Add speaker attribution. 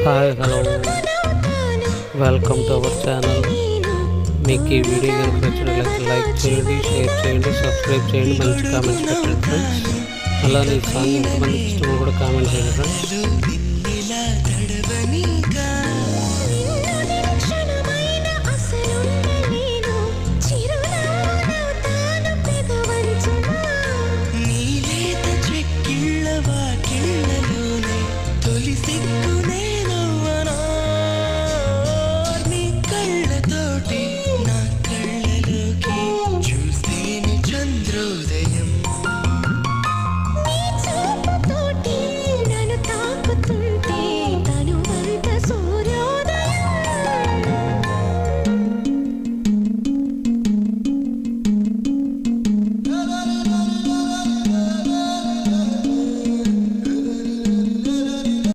Speaker 1: Hi hello welcome to our channel. మీకు ఈ video కనుక నచ్చినట్లయితే లైక్ చేయండి, షేర్ చేయండి, సబ్స్క్రైబ్ చేయండి, మంచి కామెంట్స్ పెట్టండి ఫ్రెండ్స్. అలానే ఈ సాంగ్ ఎంతమందికి ఇష్టమో కూడా కామెంట్ చేయండి ఫ్రెండ్స్.
Speaker 2: తొలి సిగ్గునే